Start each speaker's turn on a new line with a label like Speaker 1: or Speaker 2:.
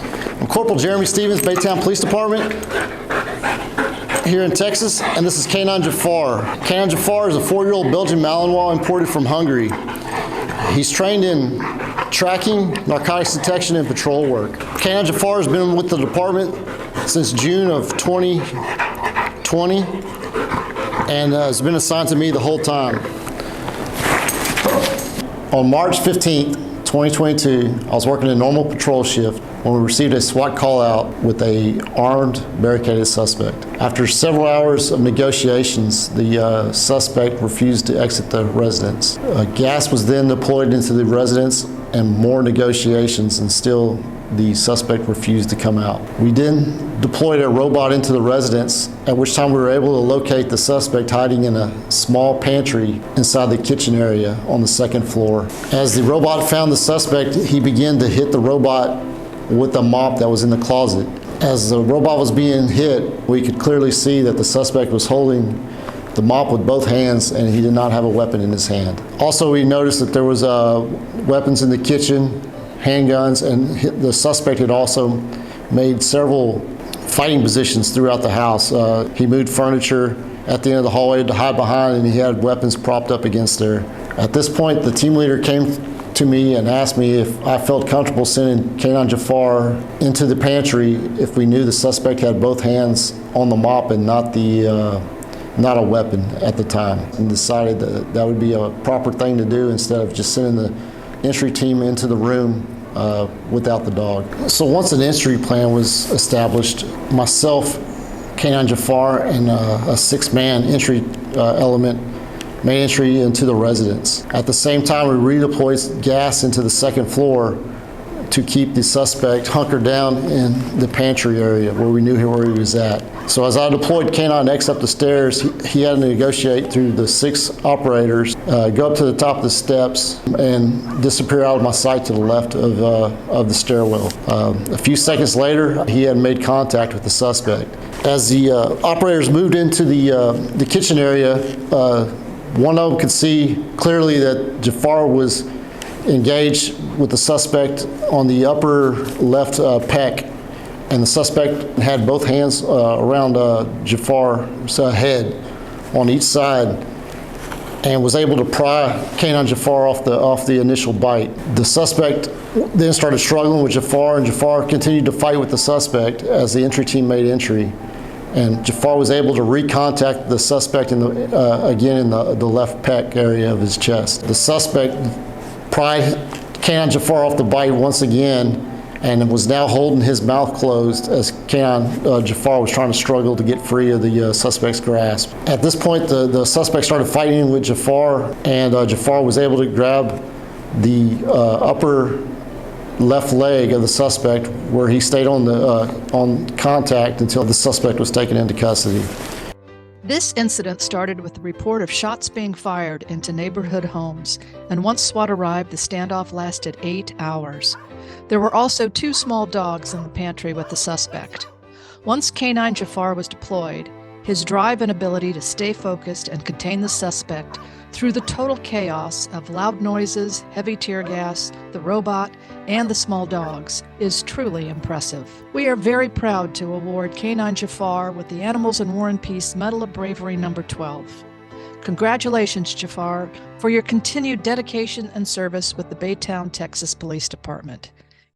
Speaker 1: I'm Corporal Jeremy Stevens, Baytown Police Department here in Texas, and this is Canine Jafar. Canine Jafar is a 4-year-old Belgian Malinois imported from Hungary. He's trained in tracking, narcotics detection, and patrol work. Canine Jafar has been with the department since June of 2020 and has been assigned to me the whole time. On March 15th, 2022, I was working a normal patrol shift when we received a SWAT call out with a armed, barricaded suspect. After several hours of negotiations, the suspect refused to exit the residence. Gas was then deployed into the residence and more negotiations, and still the suspect refused to come out. We then deployed a robot into the residence, at which time we were able to locate the suspect hiding in a small pantry inside the kitchen area on the second floor. As the robot found the suspect, he began to hit the robot with a mop that was in the closet. As the robot was being hit, we could clearly see that the suspect was holding the mop with both hands, and he did not have a weapon in his hand. Also, we noticed that there was weapons in the kitchen, handguns, and the suspect had also made several fighting positions throughout the house. He moved furniture at the end of the hallway to hide behind, and he had weapons propped up against there. At this point, the team leader came to me and asked me if I felt comfortable sending Canine Jafar into the pantry if we knew the suspect had both hands on the mop and not a weapon at the time, and decided that that would be a proper thing to do instead of just sending the entry team into the room without the dog. So once an entry plan was established, myself, Canine Jafar, and a 6-man entry element made entry into the residence. At the same time, we redeployed gas into the second floor to keep the suspect hunkered down in the pantry area where we knew where he was at. So as I deployed Canine X up the stairs, he had to negotiate through the 6 operators, go up to the top of the steps, and disappear out of my sight to the left of the stairwell. A few seconds later, he had made contact with the suspect. As the operators moved into the kitchen area, one of them could see clearly that Jafar was engaged with the suspect on the upper left pec, and the suspect had both hands around Jafar's head on each side and was able to pry Canine Jafar off the initial bite. The suspect then started struggling with Jafar, and Jafar continued to fight with the suspect as the entry team made entry. And Jafar was able to recontact the suspect again in the left pec area of his chest. The suspect pried Canine Jafar off the bite once again, and was now holding his mouth closed as Canine Jafar was trying to struggle to get free of the suspect's grasp. At this point, the suspect started fighting with Jafar, and Jafar was able to grab the upper left leg of the suspect, where he stayed on contact until the suspect was taken into custody.
Speaker 2: This incident started with the report of shots being fired into neighborhood homes, and once SWAT arrived, the standoff lasted 8 hours. There were also 2 small dogs in the pantry with the suspect. Once Canine Jafar was deployed, his drive and ability to stay focused and contain the suspect through the total chaos of loud noises, heavy tear gas, the robot, and the small dogs is truly impressive. We are very proud to award Canine Jafar with the Animals in War and Peace Medal of Bravery No. 12. Congratulations, Jafar, for your continued dedication and service with the Baytown, Texas Police Department.